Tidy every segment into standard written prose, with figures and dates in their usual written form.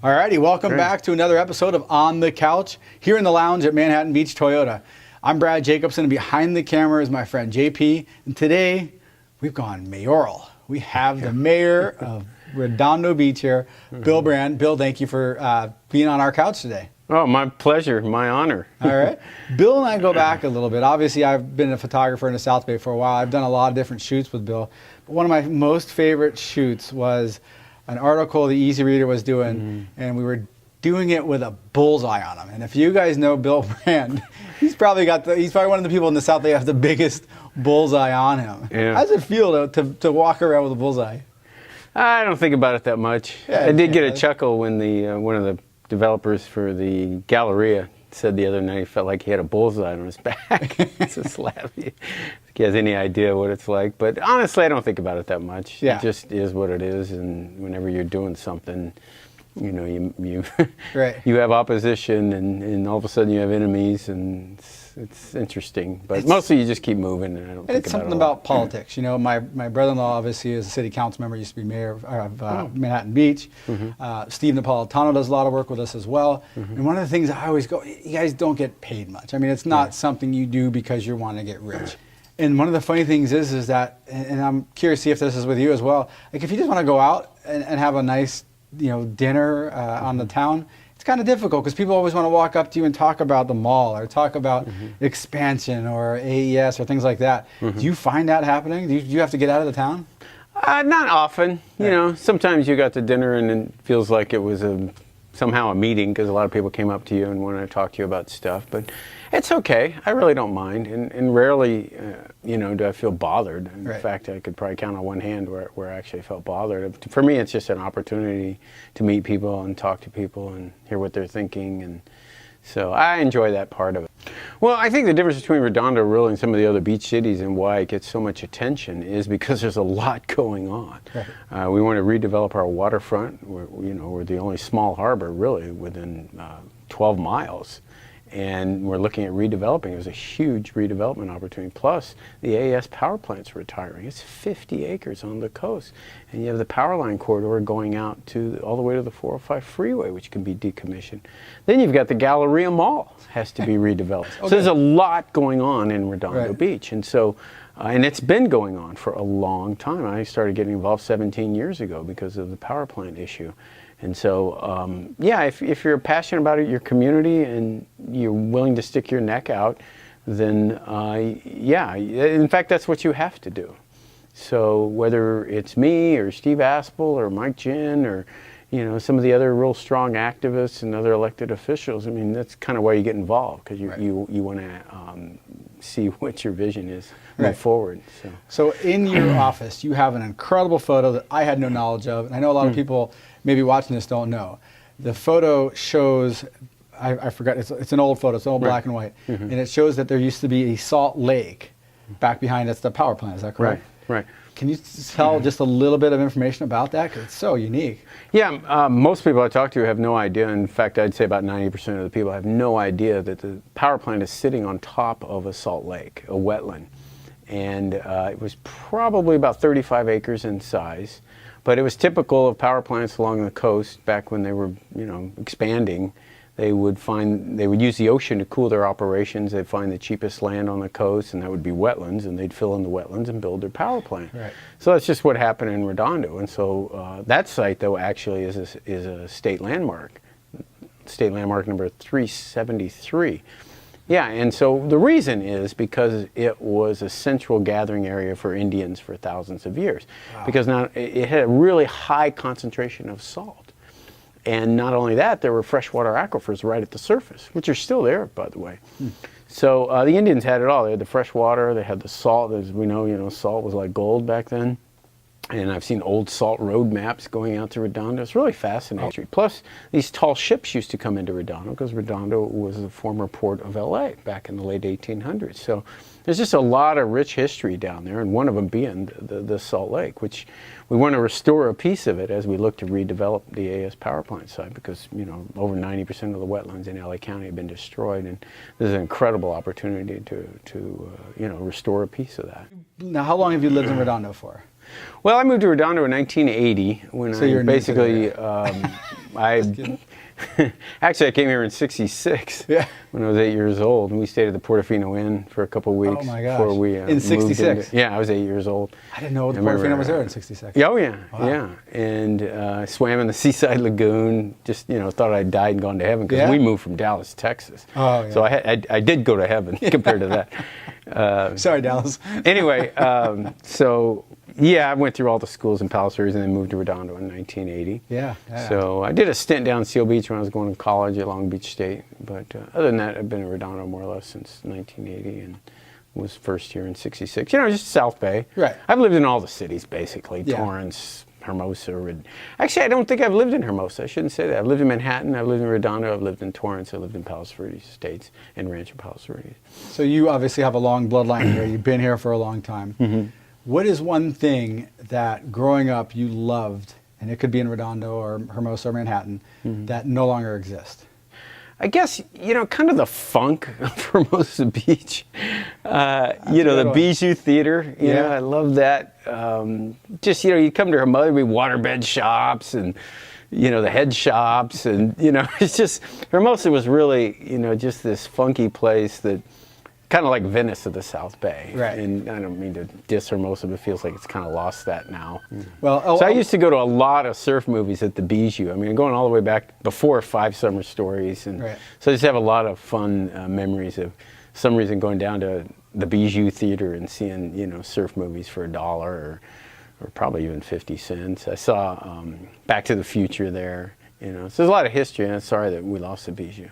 Alrighty, welcome back to another episode of On the Couch here in the lounge at Manhattan Beach Toyota. I'm Brad Jacobson, and behind the camera is my friend JP, and today we've gone mayoral. We have the mayor of Redondo Beach here, Bill Brand. Bill, thank you for being on our couch today. Oh, my pleasure, my honor. All right. Bill and I go back a little bit. Obviously, I've been a photographer in the South Bay for a while. I've done a lot of different shoots with Bill. But one of my most favorite shoots was an article the Easy Reader was doing, and we were doing it with a bullseye on him. And if you guys know Bill Brand, he's probably one of the people in the South that has the biggest bullseye on him. Yeah. How does it feel to walk around with a bullseye? I don't think about it that much. Yeah, I did get a chuckle when the one of the developers for the Galleria said the other night he felt like he had a bullseye on his back. It's a slap. If he has any idea what it's like. But honestly, I don't think about it that much. Yeah. It just is what it is. And whenever you're doing something, you know, you Right. you have opposition, and all of a sudden you have enemies, and it's interesting. But mostly you just keep moving, and I don't think about it. It's something about politics. You know, my brother-in-law obviously is a city council member, used to be mayor of Manhattan Beach. Steve Napolitano does a lot of work with us as well. And one of the things I always go, you guys don't get paid much. I mean, it's not something you do because you want to get rich. And one of the funny things is that, and I'm curious to see if this is with you as well, like if you just want to go out and have a nice, you know, dinner on the town, it's kind of difficult because people always want to walk up to you and talk about the mall or talk about expansion or AES or things like that. Do you find that happening? Do you have to get out of the town? Not often. You know, sometimes you got to dinner and it feels like it was somehow a meeting because a lot of people came up to you and wanted to talk to you about stuff. But it's okay. I really don't mind. And rarely, you know, do I feel bothered. In fact, I could probably count on one hand where I actually felt bothered. For me, it's just an opportunity to meet people and talk to people and hear what they're thinking. And so I enjoy that part of it. Well, I think the difference between Redondo really and some of the other beach cities and why it gets so much attention is because there's a lot going on. We want to redevelop our waterfront. We're the only small harbor really within 12 miles. And we're looking at redeveloping. There's a huge redevelopment opportunity. Plus, the AES power plant's retiring. It's 50 acres on the coast. And you have the power line corridor going out all the way to the 405 freeway, which can be decommissioned. Then you've got the Galleria Mall has to be redeveloped. So there's a lot going on in Redondo Beach. And so, and it's been going on for a long time. I started getting involved 17 years ago because of the power plant issue. And so, yeah, if you're passionate about your community and you're willing to stick your neck out, then, yeah, in fact, that's what you have to do. So whether it's me or Steve Aspel or Mike Ginn or, you know, some of the other real strong activists and other elected officials, I mean, that's kind of why you get involved, because you want to see what your vision is move forward. So in your office, you have an incredible photo that I had no knowledge of, and I know a lot of people maybe watching this don't know. The photo shows, I forgot, it's an old photo, it's an old black and white, and it shows that there used to be a salt lake back behind that's the power plant, is that correct? Right. Can you tell just a little bit of information about that? Because it's so unique. Yeah, most people I talk to have no idea. In fact, I'd say about 90% of the people have no idea that the power plant is sitting on top of a salt lake, a wetland. And it was probably about 35 acres in size. But it was typical of power plants along the coast back when they were, you know, expanding. They would use the ocean to cool their operations. They'd find the cheapest land on the coast, and that would be wetlands, and they'd fill in the wetlands and build their power plant. So that's just what happened in Redondo. And so that site, though, actually is a state landmark number 373. Yeah, and so the reason is because it was a central gathering area for Indians for thousands of years. Because now it had a really high concentration of salt. And not only that, there were freshwater aquifers right at the surface, which are still there, by the way. So the Indians had it all. They had the fresh water, they had the salt. As we know, you know, salt was like gold back then. And I've seen old salt road maps going out to Redondo. It's really fascinating. Plus, these tall ships used to come into Redondo because Redondo was the former port of LA back in the late 1800s. So there's just a lot of rich history down there, and one of them being the Salt Lake, which we want to restore a piece of it as we look to redevelop the AES power plant site, because, you know, over 90% of the wetlands in LA County have been destroyed, and there's an incredible opportunity to you know, restore a piece of that. Now, how long have you lived in Redondo for? Well, I moved to Redondo in 1980 when So you're I new to basically, the I actually I came here in '66 Yeah. when I was 8 years old, and we stayed at the Portofino Inn for a couple of weeks my gosh. before we In moved 66? Yeah, I was 8 years old. I didn't know the remember, Portofino was there in '66. Yeah, oh yeah, Wow. yeah, and swam in the Seaside Lagoon. Just thought I'd died and gone to heaven because Yeah? we moved from Dallas, Texas. Oh, yeah. So I did go to heaven compared to that. Sorry, Dallas. Anyway, so yeah, I went through all the schools in Palos Verdes and then moved to Redondo in 1980. Yeah. So I did a stint down Seal Beach when I was going to college at Long Beach State. But other than that, I've been in Redondo more or less since 1980 and was first here in '66. Just South Bay. Right. I've lived in all the cities basically. Yeah. Torrance, Hermosa. Actually, I don't think I've lived in Hermosa. I shouldn't say that. I've lived in Manhattan. I've lived in Redondo. I've lived in Torrance. I lived in Palos Verdes Estates and Rancho Palos Verdes. So you obviously have a long bloodline here. You've been here for a long time. Mm-hmm. What is one thing that growing up you loved, and it could be in Redondo or Hermosa or Manhattan, that no longer exists? I guess, kind of the funk of Hermosa Beach. a The good one. Bijou Theater, Yeah. I love that. Just, you come to Hermosa, there'd be waterbed shops and, the head shops. And, it's just, Hermosa was really, just this funky place that, kind of like Venice of the South Bay. Right. And I don't mean to diss Hermosa, but it feels like it's kind of lost that now. Well, So I used to go to a lot of surf movies at the Bijou. I mean, going all the way back before Five Summer Stories. And Right. so I just have a lot of fun memories of some reason going down to the Bijou Theater and seeing, surf movies for $1 or probably even 50 cents. I saw Back to the Future there. So there's a lot of history, and I'm sorry that we lost the Bijou.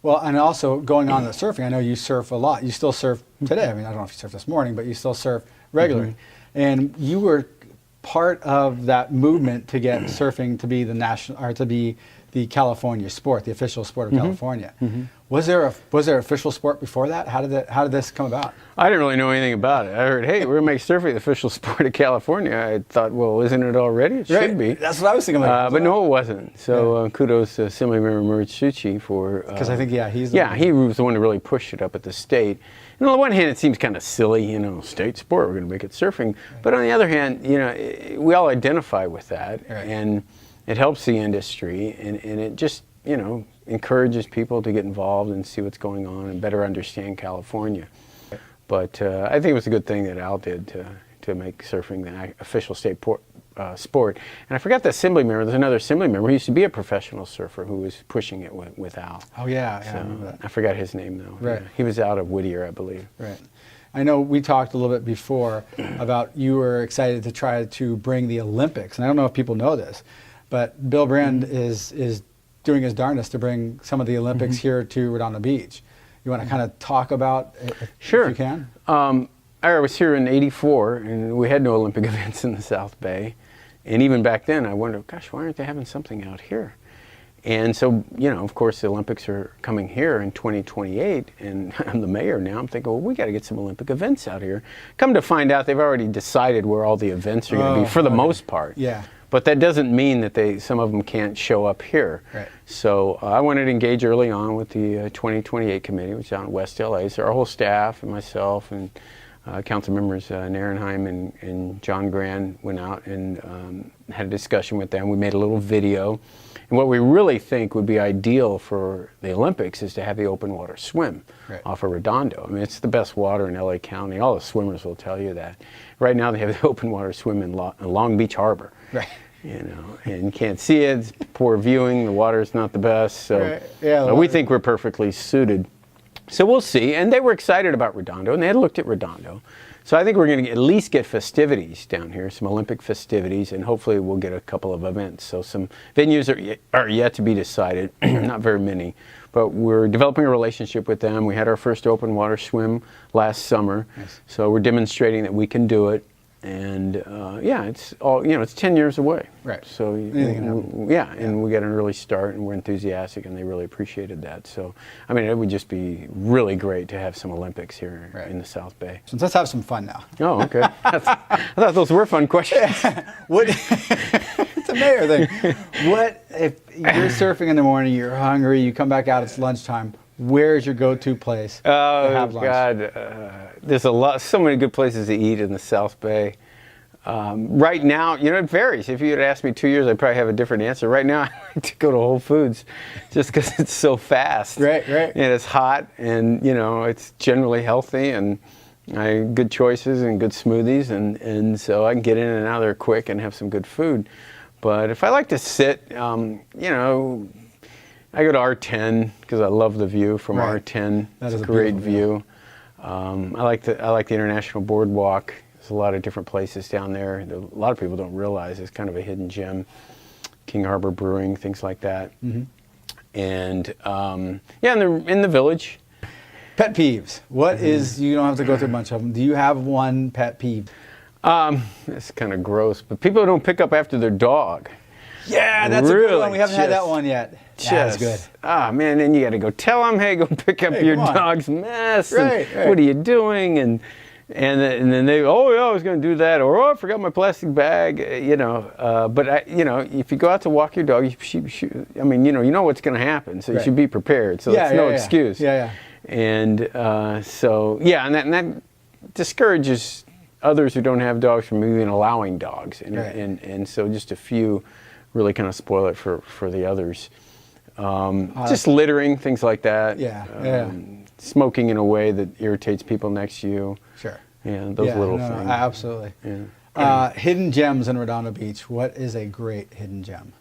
Well, and also going on to surfing, I know you surf a lot. You still surf today. I mean, I don't know if you surf this morning, but you still surf regularly. And you were part of that movement to get surfing to be the national, or to be the California sport, the official sport of California. Was there official sport before that? How did this come about? I didn't really know anything about it. I heard, hey, we're going to make surfing the official sport of California. I thought, well, isn't it already? It should be. That's what I was thinking. But no, it wasn't. So kudos to Assemblymember Maritsuchi for... Because I think, he's he was the one who really pushed it up at the state. And on the one hand, it seems kind of silly, state sport, we're going to make it surfing. But on the other hand, we all identify with that. Right. And it helps the industry. And it just, encourages people to get involved and see what's going on and better understand California. But I think it was a good thing that Al did to make surfing the official state sport. And I forgot the assembly member. There's another assembly member who used to be a professional surfer who was pushing it with Al. Oh, yeah. So, I remember that. I forgot his name, though. Right. Yeah, he was out of Whittier, I believe. Right. I know we talked a little bit before about you were excited to try to bring the Olympics. And I don't know if people know this, but Bill Brand is doing his darndest to bring some of the Olympics here to Redondo Beach. You want to kind of talk about it if you can? I was here in '84, and we had no Olympic events in the South Bay. And even back then, I wondered, gosh, why aren't they having something out here? And so, of course, the Olympics are coming here in 2028, and I'm the mayor now. I'm thinking, well, we got to get some Olympic events out here. Come to find out, they've already decided where all the events are going to be, for the most part. Yeah. But that doesn't mean that some of them can't show up here. Right. So I wanted to engage early on with the 2028 committee, which is out in West LA. So our whole staff and myself and council members Narenheim and John Grand went out and had a discussion with them. We made a little video. And what we really think would be ideal for the Olympics is to have the open water swim off of Redondo. I mean, it's the best water in LA County. All the swimmers will tell you that. Right now they have the open water swim in Long Beach Harbor. Right. And you can't see it. It's poor viewing. The water's not the best. So we think we're perfectly suited. So we'll see. And they were excited about Redondo, and they had looked at Redondo. So I think we're going to at least get festivities down here, some Olympic festivities, and hopefully we'll get a couple of events. So some venues are yet to be decided, not very many. But we're developing a relationship with them. We had our first open water swim last summer. Nice. So we're demonstrating that we can do it. And it's all, it's 10 years away. Right. So, and we got an early start, and we're enthusiastic, and they really appreciated that. So, I mean, it would just be really great to have some Olympics here in the South Bay. So let's have some fun now. Oh, okay. I thought those were fun questions. It's a mayor thing. What if you're surfing in the morning, you're hungry, you come back out, it's lunchtime, where's your go-to place to have lunch? God, there's so many good places to eat in the South Bay. Right now, it varies. If you had asked me 2 years, I'd probably have a different answer. Right now, I like to go to Whole Foods just because it's so fast. Right. And it's hot, and it's generally healthy, and good choices and good smoothies, and so I can get in and out of there quick and have some good food. But if I like to sit, I go to R10 because I love the view from R10. That is a great view. I like the International Boardwalk. There's a lot of different places down there. A lot of people don't realize it's kind of a hidden gem. King Harbor Brewing, things like that. Mm-hmm. And in the village. Pet peeves. What is, you don't have to go through a bunch of them. Do you have one pet peeve? It's kind of gross, but people who don't pick up after their dog. Yeah, that's really, a good one. We haven't had that one yet. That's good. Man, then you got to go tell them, hey, go pick up your dog's mess. Right. What are you doing? And then they, oh yeah, I was going to do that, or I forgot my plastic bag. But if you go out to walk your dog, you know what's going to happen, so you should be prepared. So that's no excuse. Yeah. And and that discourages others who don't have dogs from even allowing dogs, and so just a few really kind of spoil it for the others. Just littering, things like that. Smoking in a way that irritates people next to you. Sure. Yeah, those little things. Absolutely. Yeah. Hidden gems in Redondo Beach. What is a great hidden gem?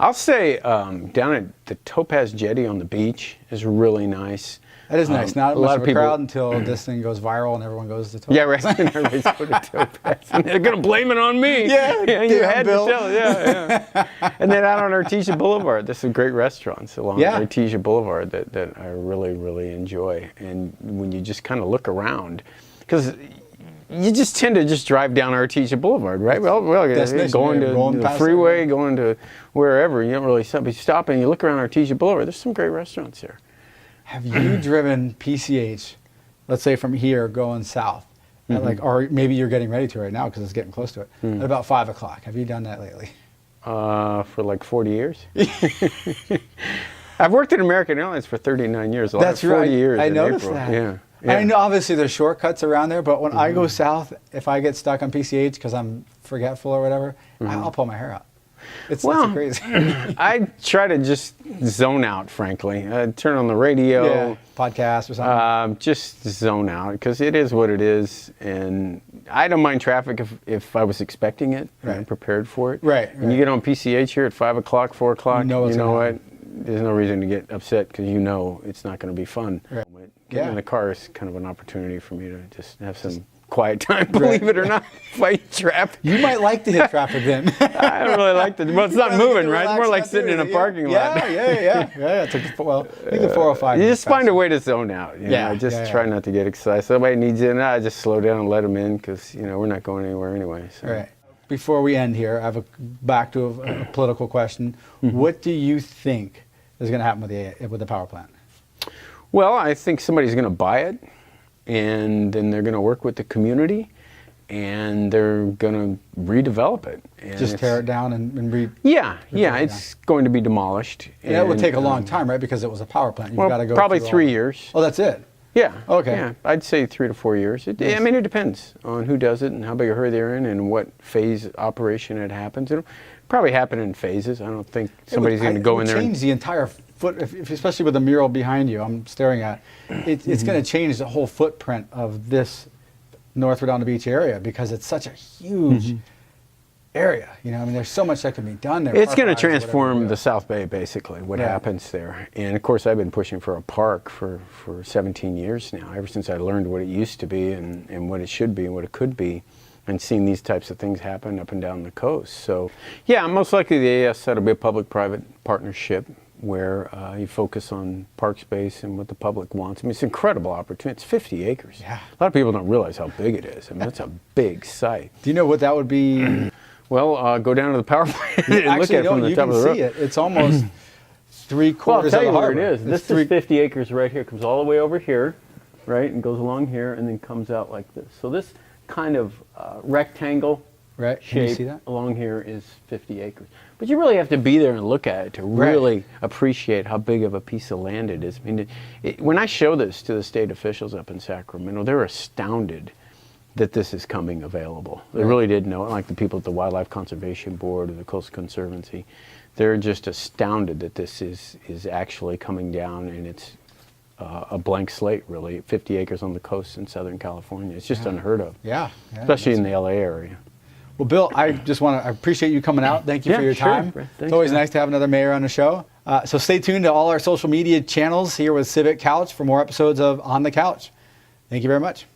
I'll say down at the Topaz Jetty on the beach is really nice. That is nice. Not much of a crowd until this thing goes viral and everyone goes to Topaz. Yeah, right. Everybody's going to Topaz. And they're going to blame it on me. Yeah, you had to tell. Yeah. And then out on Artesia Boulevard, there's some great restaurants along Artesia Boulevard that I really, really enjoy. And when you just kind of look around, because you just tend to just drive down Artesia Boulevard, right? Well, going to the freeway, going to wherever. You don't really stop. But you stop and you look around Artesia Boulevard. There's some great restaurants there. Have you driven PCH, let's say from here going south, at or maybe you're getting ready to right now because it's getting close to it, at about 5 o'clock? Have you done that lately? For like 40 years. I've worked at American Airlines for 39 years. That's 40 years. I noticed that. Yeah. I know obviously there's shortcuts around there, but when I go south, if I get stuck on PCH because I'm forgetful or whatever, I'll pull my hair out. It's crazy. I try to just zone out, frankly. Turn on the radio. Podcast or something. Just zone out, because it is what it is. And I don't mind traffic if I was expecting it and I'm prepared for it. Right. And you get on PCH here at 5 o'clock, 4 o'clock, you know what? There's no reason to get upset because you know it's not going to be fun. Right. Getting in the car is kind of an opportunity for me to just have some quiet time, believe it or not, fight traffic. You might like to hit traffic then. I don't really like to. Well, it's not moving, right? It's more like sitting in a parking lot. Yeah. I think the 405. You just find a way to zone out. Just try not to get excited. Somebody needs in, I just slow down and let them in because we're not going anywhere anyway. So. Right. Before we end here, I have back to a political question. What do you think is going to happen with the power plant? Well, I think somebody's going to buy it. And then they're going to work with the community, and they're going to redevelop it. And just tear it down and it's going to be demolished. And that would take a long time, right? Because it was a power plant. You've got to go probably 3 years. Oh, that's it? Yeah. Okay. Yeah, I'd say 3 to 4 years. It depends on who does it and how big a hurry they're in and what phase operation it happens. It'll probably happen in phases. I don't think somebody's going to go in there and change the entire foot, especially with the mural behind you I'm staring at. It's going to change the whole footprint of this North Redondo Beach area because it's such a huge area. There's so much that can be done there. It's going to transform the South Bay, basically, what happens there. And of course, I've been pushing for a park for 17 years now, ever since I learned what it used to be and what it should be and what it could be, and seeing these types of things happen up and down the coast. So, most likely the AS will be a public-private partnership where you focus on park space and what the public wants. It's an incredible opportunity. It's 50 acres. Yeah. A lot of people don't realize how big it is. It's a big site. Do you know what that would be? Well, go down to the power plant and look at it from the top of the road. You can see it. It's almost 3/4 I'll tell you of the where harbor. it is. This is 50 acres right here. It comes all the way over here, right, and goes along here and then comes out like this. So this kind of rectangle shape along here is 50 acres. But you really have to be there and look at it to really appreciate how big of a piece of land it is. I mean, when I show this to the state officials up in Sacramento, they're astounded that this is coming available. They really didn't know it, like the people at the Wildlife Conservation Board or the Coastal Conservancy. They're just astounded that this is actually coming down, and it's a blank slate, really. 50 acres on the coast in Southern California. It's just unheard of. Yeah. Especially in the LA area. Well, Bill, I appreciate you coming out. Thank you for your sure. time. Thanks, it's always man. nice to have another mayor on the show. So stay tuned to all our social media channels here with Civic Couch for more episodes of On the Couch. Thank you very much.